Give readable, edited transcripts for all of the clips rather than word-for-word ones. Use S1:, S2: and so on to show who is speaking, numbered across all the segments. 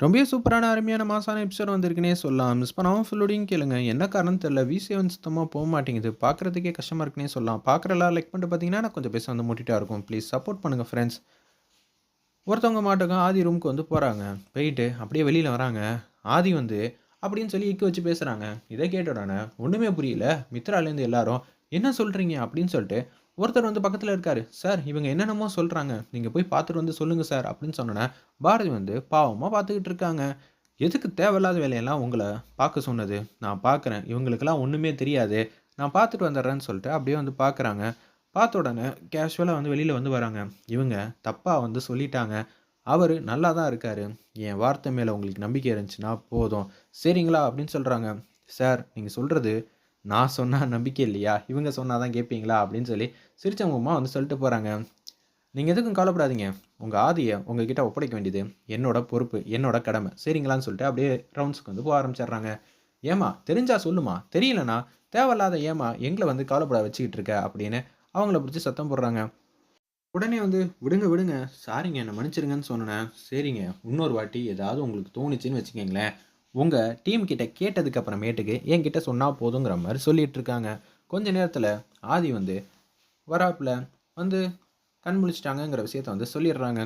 S1: ரொம்பவே சூப்பரான, அருமையான, மாசான எபிசோட் வந்திருக்குன்னே சொல்லலாம். மிஸ் பண்ணாம ஃபுல்லோடையும் கேளுங்க. என்ன காரணம்னு தெரியல. V7 சுத்தமா போமாட்டேங்குது. பார்க்குறதுக்கே கஷ்டமா இருக்குன்னே சொல்லலாம். பார்க்குற எல்லாரும் லைக் பண்ணிட்டு பார்த்தீங்கன்னா, எனக்கு கொஞ்சம் பேச வந்து மோட்டிவேட்டா இருக்கும். ப்ளீஸ் சப்போர்ட் பண்ணுங்க ஃப்ரெண்ட்ஸ். ஒருத்தவங்க மாட்டுக்கும் ஆதி ரூமுக்கு வந்து போறாங்க. போயிட்டு அப்படியே வெளியில வராங்க. ஆதி வந்து அப்படின்னு சொல்லி இக்க வச்சு பேசுறாங்க. இத கேட்ட உடனே ஒண்ணுமே புரியல. மித்ராலேருந்து எல்லாரும் என்ன சொல்றீங்க? அப்படின்னு சொல்லிட்டு ஒருத்தர் வந்து பக்கத்துல இருக்காரு. சார் இவங்க என்னென்னமோ சொல்றாங்க. நீங்க போய் பார்த்துட்டு வந்து சொல்லுங்க சார் அப்படின்னு சொன்னோனே, பாரதி வந்து பாவமா பார்த்துக்கிட்டு இருக்காங்க. எதுக்கு தேவையில்லாத வேலையெல்லாம் உங்கள பார்க்க சொன்னது? நான் பார்க்குறேன். இவங்களுக்கெல்லாம் ஒண்ணுமே தெரியாது. நான் பார்த்துட்டு வந்துடுறேன்னு சொல்லிட்டு அப்படியே வந்து பார்க்குறாங்க. பார்த்த உடனே கேஷுவலா வந்து வெளியில வந்து வராங்க. இவங்க தப்பா வந்து சொல்லிட்டாங்க. அவரு நல்லா தான் இருக்காரு. என் வார்த்தை மேல உங்களுக்கு நம்பிக்கை இருந்துச்சுன்னா போதும். சரிங்களா? அப்படின்னு சொல்றாங்க. சார் நீங்க சொல்றது நான் சொன்னா நம்பிக்கை இல்லையா? இவங்க சொன்னா தான் கேட்பீங்களா? அப்படின்னு சொல்லி சிரிச்ச முகமா வந்து சொல்லிட்டு போறாங்க. நீங்க எதுக்கும் கவலைப்படாதீங்க. உங்க ஆதிய உங்ககிட்ட ஒப்படைக்க வேண்டியது என்னோட பொறுப்பு, என்னோட கடமை. சரிங்களான்னு சொல்லிட்டு அப்படியே ரவுண்ட்ஸ்க்கு வந்து போக ஆரம்பிச்சர்றாங்க. ஏம்மா தெரிஞ்சா சொல்லுமா, தெரியலனா தேவையில்லாத ஏம்மா எங்கள வந்து கவலைப்பட வச்சுக்கிட்டு இருக்க அப்படின்னு அவங்கள பிடிச்சு சத்தம் போடுறாங்க. உடனே வந்து விடுங்க விடுங்க சாரிங்க என்ன மன்னிச்சிருங்கன்னு சொன்னேன். சரிங்க இன்னொரு வாட்டி ஏதாவது உங்களுக்கு தோணுச்சுன்னு வச்சுக்கங்களேன், உங்க டீம் கிட்ட கேட்டதுக்கு அப்புறமேட்டுக்கு என்கிட்ட சொன்னா போதுங்கிற மாதிரி சொல்லிட்டு இருக்காங்க. கொஞ்ச நேரத்துல ஆதி வந்து வராப்புல வந்து கண் முழிச்சுட்டாங்கங்கிற விஷயத்த வந்து சொல்லிடுறாங்க.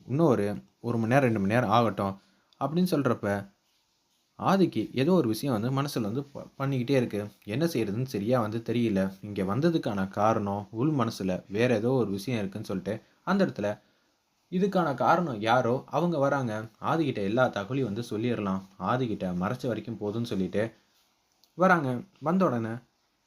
S1: இன்னும் ஒரு 1 மணி நேரம் 2 மணி நேரம் ஆகட்டும் அப்படின்னு சொல்றப்ப ஆதிக்கு ஏதோ ஒரு விஷயம் வந்து மனசுல வந்து பண்ணிக்கிட்டே இருக்கு. என்ன செய்றதுன்னு சரியா வந்து தெரியல. இங்க வந்ததுக்கான காரணம் உள் மனசுல வேற ஏதோ ஒரு விஷயம் இருக்குன்னு சொல்லிட்டு, அந்த இடத்துல இதுக்கான காரணம் யாரோ அவங்க வராங்க. ஆதிகிட்ட எல்லா தகவலையும் வந்து சொல்லிறலாம். ஆதிகிட்ட மறைச்ச வரைக்கும் போதும்ன்னு சொல்லிட்டு வராங்க. வந்த உடனே,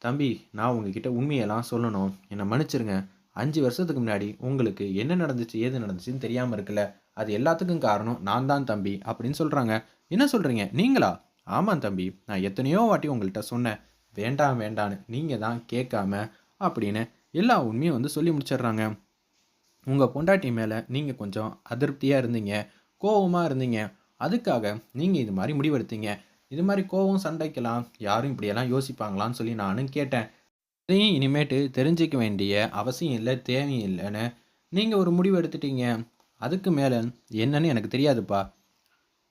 S1: "தம்பி நான் உங்ககிட்ட உண்மையெல்லாம் சொல்லணும். என்ன மன்னிச்சிருங்க. 5 வருஷத்துக்கு முன்னாடி உங்களுக்கு என்ன நடந்துச்சு, ஏது நடந்துச்சுன்னு தெரியாம இருக்குல்ல. அது எல்லாத்துக்கும் காரணம் நான் தான் தம்பி" அப்படின்னு சொல்றாங்க. "என்ன சொல்றீங்க? நீங்களா?" "ஆமாம் தம்பி. நான் எத்தனையோ வாட்டி உங்கள்ட்ட சொன்னேன். வேண்டாம் வேண்டான்னு. நீங்க தான் கேட்காம" அப்படின்னு எல்லா உண்மையும் வந்து சொல்லி முடிச்சிடுறாங்க. "உங்க பொண்டாட்டி மேல நீங்க கொஞ்சம் அதிருப்தியா இருந்தீங்க. கோவமா இருந்தீங்க. அதுக்காக நீங்க இது மாரி முடிவெடுத்தீங்க. இது மாரி கோவம், சண்டைக்கெல்லாம் யாரும் இப்படியெல்லாம் யோசிப்பாங்களான்னு சொல்லி நானும் கேட்டேன். இதையும் இனிமேட்டு தெரிஞ்சுக்க வேண்டிய அவசியம் இல்ல, தேவையும் இல்லன்னு நீங்க ஒரு முடிவு எடுத்துட்டீங்க. அதுக்கு மேல என்னன்னு எனக்கு தெரியாதுப்பா.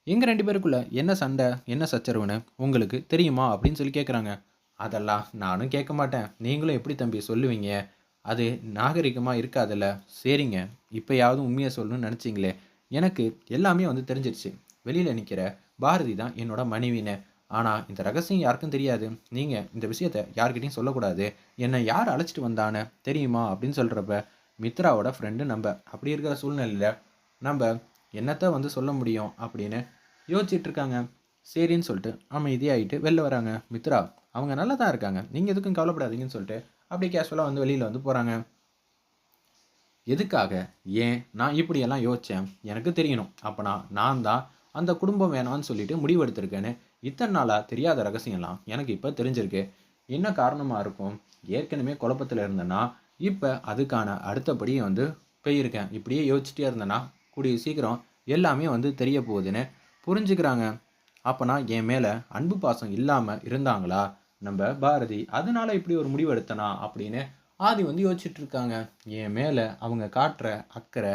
S1: எங்க 2 பேருக்குள்ள என்ன சண்டை, என்ன சச்சரவுன்னு உங்களுக்கு தெரியுமா?" அப்படின்னு சொல்லி கேட்குறாங்க. "அதெல்லாம் நானும் கேட்க மாட்டேன். நீங்களும் எப்படி தம்பி சொல்லுவீங்க? அது நாகரிகமா இருக்காதுல்ல." "சரிங்க, இப்பயாவது உண்மைய சொல்லணும்னு நெனச்சீங்களே. எனக்கு எல்லாமே வந்து தெரிஞ்சிருச்சு. வெளியில நிக்கிற பாரதி தான் என்னோட மனைவின்னு. ஆனா இந்த ரகசியம் யாருக்கும் தெரியாது. நீங்க இந்த விஷயத்த யார்கிட்டயும் சொல்லக்கூடாது. என்ன யார் அழைச்சிட்டு வந்தான்னு தெரியுமா?" அப்படின்னு சொல்றப்ப, மித்ராவோட ஃப்ரெண்டு நம்ப. அப்படி இருக்கிற சூழ்நிலையில நம்ப என்னத்த வந்து சொல்ல முடியும் அப்படின்னு யோசிச்சுட்டு இருக்காங்க. சரின்னு சொல்லிட்டு அமைதியாயிட்டு வெளில வராங்க. மித்ரா அவங்க நல்லா தான் இருக்காங்க. நீங்க எதுக்கும் கவலைப்படாதீங்கன்னு சொல்லிட்டு அப்படியே கேஷுவலா வந்து வெளியில வந்து போறாங்க. எதுக்காக? ஏன்? நான் இப்படியெல்லாம் யோசிச்சேன். எனக்கு தெரியணும். அப்பனா நான் தான் அந்த குடும்பம் வேணான்னு சொல்லிட்டு முடிவு எடுத்திருக்கேன்னு இத்தன நாளா தெரியாத ரகசியம்லாம் எனக்கு இப்ப தெரிஞ்சிருக்கு. என்ன காரணமா இருக்கும்? ஏற்கனவே குழப்பத்துல இருந்தேன்னா, இப்ப அதுக்கான அடுத்த படிய வந்து போயிருக்கேன். இப்படியே யோசிச்சுட்டே இருந்தேன்னா, கூடிய சீக்கிரம் எல்லாமே வந்து தெரிய போகுதுன்னு புரிஞ்சுக்கிறாங்க. அப்பனா என் மேல அன்பு பாசம் இல்லாம இருந்தாங்களா? நம்ப பாரதி. அதனால இப்படி ஒரு முடிவு எடுத்தனா? அப்படின்னு ஆதி வந்து யோசிச்சுட்டு இருக்காங்க. என் மேல அவங்க காட்டுற அக்கறை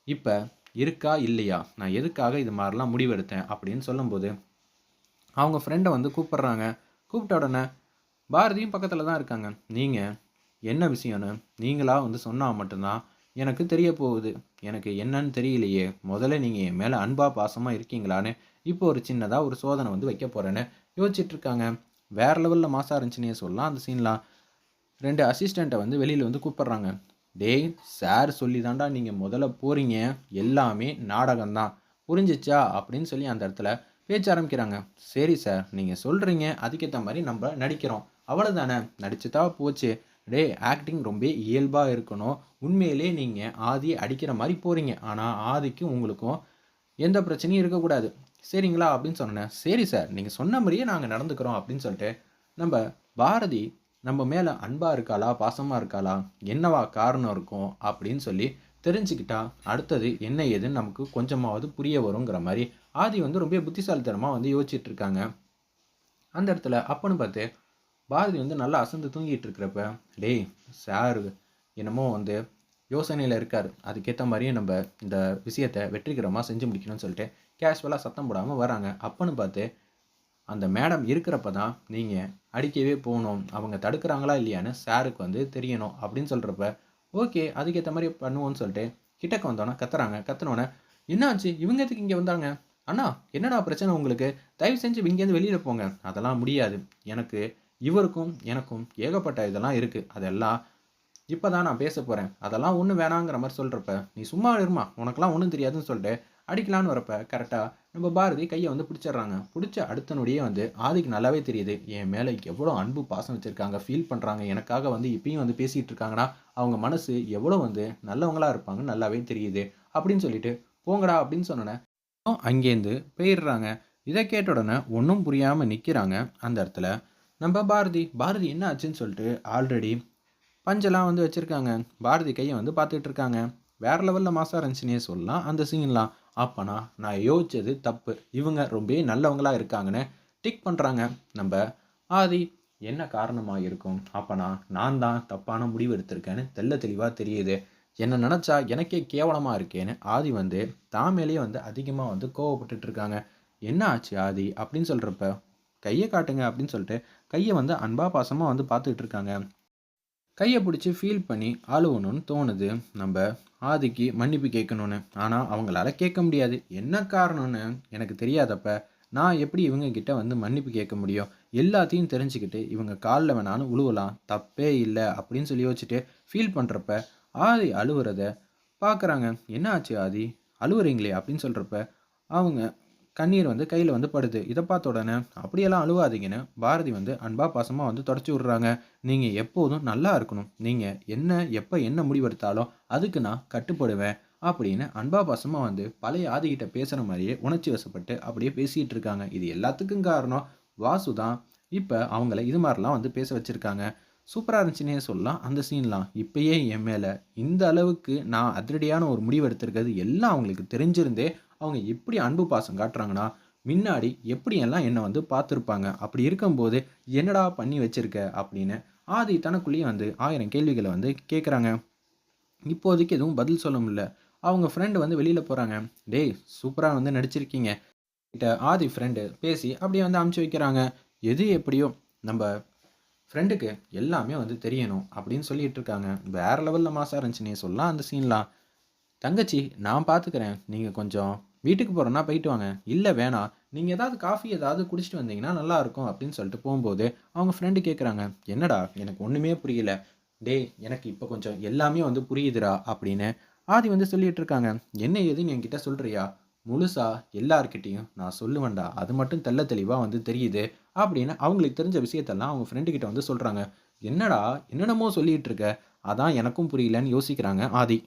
S1: இப்ப இருக்கா? இல்லையா? நான் எதுக்காக இது மாரிலாம் முடிவெடுத்தேன்? அப்படின்னு சொல்லும்போது, அவங்க ஃப்ரெண்ட வந்து கூப்பிடுறாங்க. கூப்பிட்ட உடனே பாரதியும் பக்கத்துல தான் இருக்காங்க. "நீங்க என்ன விஷயம்னு நீங்களா வந்து சொன்னா மட்டும் தான் எனக்கு தெரிய போகுது. எனக்கு என்னன்னு தெரியலையே. முதல்ல நீங்க என் மேல அன்பா, பாசமா இருக்கீங்களான்னு இப்போ ஒரு சின்னதா ஒரு சோதனை வந்து வைக்க போறேன்னு" யோசிச்சுட்டு இருக்காங்க. வேற லெவல்ல மாஸா இருந்துச்சுன்னே சொல்லலாம் அந்த சீன்லாம். 2 அசிஸ்டன்ட்ட வந்து வெளியில வந்து கூப்பிடுறாங்க. "டேய் சார் சொல்லி தான்டா நீங்க முதல்ல போறீங்க. எல்லாமே நாடகம் தான். புரிஞ்சுச்சா?" அப்படின்னு சொல்லி அந்த இடத்துல பேச்ச ஆரம்பிக்கிறாங்க. "சரி சார். நீங்க சொல்றீங்க. அதுக்கேத்த மாரி நம்ப நடிக்கிறோம். அவ்வளதானே. நடிச்சுட்டா போச்சு. டேய் ஆக்டிங் ரொம்ப இயல்பா இருக்கணும். உண்மையிலேயே நீங்க ஆதிய அடிக்கிற மாரி போறீங்க. ஆனா ஆதிக்கும் உங்களுக்கும் எந்த பிரச்சனையும் இருக்கக்கூடாது. சரிங்களா?" அப்படின்னு சொன்னோனே, "சரி சார். நீங்க சொன்ன மாரியே நாங்க நடந்துக்கிறோம்." அப்படின்னு சொல்லிட்டு நம்ப பாரதி நம்ம மேல அன்பா இருக்காளா? பாசமா இருக்காளா? என்னவா காரணம் இருக்கும்? அப்படின்னு சொல்லி தெரிஞ்சுக்கிட்டா, அடுத்தது என்ன ஏதுன்னு நமக்கு கொஞ்சமாவது புரிய வருங்கிற மாரி, ஆதி வந்து ரொம்ப புத்திசாலித்தனமா வந்து யோசிச்சுட்டு இருக்காங்க. அந்த இடத்துல அப்பன்னு பார்த்து, பாரதி வந்து நல்லா அசந்து தூங்கிட்டு இருக்கிறப்ப, "டேய் சார் என்னமோ வந்து யோசனையில இருக்காரு. அதுக்கேத்த மாரியே நம்ப இந்த விஷயத்த வெற்றிகரமா செஞ்சு முடிக்கணும்னு சொல்லிட்டு, கேஷுவலா சத்தம் போடாம வராங்க. அப்பன்னு பார்த்து, அந்த மேடம் இருக்கிறப்ப தான் நீங்க அடிக்கவே போணும். அவங்க தடுக்குறாங்களா இல்லையான்னு சாருக்கு வந்து தெரியணும் அப்படின்னு சொல்றப்ப, ஓகே அதுக்கேத்த மாரி பண்ணுவோம்ன்னு சொல்லிட்டு, கிட்டக்க வந்தோனே கத்துறாங்க. கத்துனோனே, "என்ன ஆச்சு? இவங்க எதுக்கு இங்க வந்தாங்க? அண்ணா என்னடா பிரச்சனை உங்களுக்கு? தயவு செஞ்சு இங்கேருந்து வெளியில போங்க." "அதெல்லாம் முடியாது. எனக்கு இவருக்கும், எனக்கும் ஏகப்பட்ட இதெல்லாம் இருக்கு. அதெல்லாம் இப்ப தான் நான் பேசப் போறேன். அதெல்லாம் ஒண்ணும் வேணாங்கிற மாரி சொல்றப்ப, "நீ சும்மா இரும்மா! உனக்கெல்லாம் ஒண்ணும் தெரியாதுன்னு" சொல்லிட்டு அடிக்கலான்னு வரப்ப, கரெக்ட்டா நம்ம பாரதி கைய வந்து பிடிச்சிடுறாங்க. புடிச்ச அடுத்த நொடியே வந்து ஆதிக்கு நல்லாவே தெரியுது. என் மேல எவ்வளோ அன்பு, பாசம் வச்சிருக்காங்க. ஃபீல் பண்றாங்க. எனக்காக வந்து இப்பயும் வந்து பேசிட்டு இருக்காங்கன்னா, அவங்க மனசு எவ்வளோ வந்து நல்லவங்களா இருப்பாங்கன்னு நல்லாவே தெரியுது. அப்படின்னு சொல்லிட்டு, "போங்கடா" அப்படின்னு சொன்னோனே, அங்கேருந்து போயிடுறாங்க. இத கேட்ட உடனே ஒண்ணும் புரியாம நிக்கிறாங்க அந்த இடத்துல. நம்ம பாரதி. பாரதி என்ன ஆச்சுன்னு சொல்லிட்டு ஆல்ரெடி பஞ்செல்லாம் வந்து வச்சிருக்காங்க. பாரதி கைய வந்து பார்த்துட்டு இருக்காங்க. வேற லெவல்ல மாஸா இருந்துச்சுன்னே சொல்லலாம் அந்த சீன்லாம். அப்பனா நான் யோசிச்சது தப்பு. இவங்க ரொம்பவே நல்லவங்களா இருக்காங்கன்னு டிக் பண்றாங்க. நம்ப ஆதி என்ன காரணமா இருக்கும்? அப்பனா நான் தான் தப்பான முடிவு எடுத்திருக்கேன்னு தெள்ள தெளிவா தெரியுது. என்ன நெனச்சா எனக்கே கேவலமா இருக்கேன்னு ஆதி வந்து தான் மேலேயே வந்து அதிகமா வந்து கோவப்பட்டுட்டு இருக்காங்க. "என்ன ஆச்சு ஆதி?" அப்படின்னு சொல்றப்ப, "கைய காட்டுங்க" அப்படின்னு சொல்லிட்டு கைய வந்து அன்பா பாசமா வந்து பார்த்துட்டு இருக்காங்க. கைய புடிச்சு ஃபீல் பண்ணி அழுவணும்னு தோணுது. நம்ப ஆதிக்கு மன்னிப்பு கேட்கணும்னு. ஆனா, அவங்களால கேட்க முடியாது. என்ன காரணம்னு எனக்கு தெரியாதப்ப, நான் எப்படி இவங்க கிட்ட வந்து மன்னிப்பு கேட்க முடியும்? எல்லாத்தையும் தெரிஞ்சுக்கிட்டு இவங்க கால்ல வேணாலும் விழுவலாம். தப்பே இல்ல அப்படின்னு சொல்லி யோசிச்சுட்டு ஃபீல் பண்றப்ப, ஆதி அழுவுறத பார்க்குறாங்க. "என்ன ஆச்சு ஆதி? அழுவுறீங்களே?" அப்படின்னு சொல்றப்ப, அவங்க கண்ணீர் வந்து கையில வந்து படுது. இத பார்த்த உடனே, "அப்படியெல்லாம் அழுவாதீங்கன்னு" பாரதி வந்து அன்பா, பாசமா வந்து தொடச்சு விடுறாங்க. "நீங்க எப்போதும் நல்லா இருக்கணும். நீங்க என்ன எப்ப என்ன முடிவெடுத்தாலும் அதுக்கு நான் கட்டுப்படுவேன்." அப்படின்னு அன்பா, பாசமா வந்து பழைய ஆதிகிட்ட பேசுற மாரியே உணர்ச்சி வசப்பட்டு அப்படியே பேசிட்டு இருக்காங்க. இது எல்லாத்துக்கும் காரணம் வாசு தான். இப்ப அவங்கள இது மாரிலாம் வந்து பேச வச்சிருக்காங்க. சூப்பரா இருந்துச்சுன்னே சொல்லலாம் அந்த சீன்லாம். இப்பயே என் மேல இந்த அளவுக்கு நான் அதிரடியான ஒரு முடிவு எடுத்திருக்கிறது எல்லாம் அவங்களுக்கு தெரிஞ்சிருந்தே அவங்க எப்படி அன்பு பாசம் காட்டுறாங்கன்னா, மின்னாடி எப்படியெல்லாம் என்ன வந்து பார்த்துருப்பாங்க. அப்படி இருக்கும்போது, "என்னடா பண்ணி வச்சிருக்க?" அப்படின்னு ஆதி தனக்குள்ளேயே வந்து 1000 கேள்விகள வந்து கேட்குறாங்க. இப்போதைக்கு எதுவும் பதில் சொல்ல முடியல. அவங்க ஃப்ரெண்ட் வந்து வெளியில போறாங்க. "டேய் சூப்பரா வந்து நடிச்சிருக்கீங்க." கிட்ட ஆதி ஃப்ரெண்ட் பேசி அப்படியே வந்து அனுப்பிச்சு வைக்கிறாங்க. எது எப்படியோ நம்ப ஃப்ரெண்டுக்கு எல்லாமே வந்து தெரியணும் அப்படின்னு சொல்லிட்டு இருக்காங்க. வேற லெவல்ல மாஸா இருந்துச்சுன்னே சொல்லலாம் அந்த சீன்லாம். "தங்கச்சி நான் பார்த்துக்கிறேன். நீங்க கொஞ்சம் வீட்டுக்கு போறோம்னா போயிட்டு வாங்க." "இல்ல வேணாம். நீங்க ஏதாவது காஃபி ஏதாவது குடிச்சிட்டு வந்தீங்கன்னா நல்லாருக்கும்." அப்படின்னு சொல்லிட்டு போம்போது, அவங்க ஃப்ரெண்ட் கேட்குறாங்க. "என்னடா எனக்கு ஒண்ணுமே புரியல." "டேய் எனக்கு இப்ப கொஞ்சம் எல்லாமே வந்து புரியுதுடா." அப்படின்னு ஆதி வந்து சொல்லிட்டு இருக்காங்க. "என்ன ஏதுன்னு என்கிட்ட சொல்றியா?" "முழுசா எல்லார்கிட்டயும் நான் சொல்லுவேன்டா. அது மட்டும் தெள்ள தெளிவா வந்து தெரியுது." அப்படின்னு அவங்களுக்கு தெரிஞ்ச விஷயத்தெல்லாம் அவங்க ஃப்ரெண்ட் கிட்ட வந்து சொல்றாங்க. "என்னடா என்னென்னமோ சொல்லிட்டு இருக்க. அதான் எனக்கும் புரியலன்னு" யோசிக்கிறாங்க ஆதி.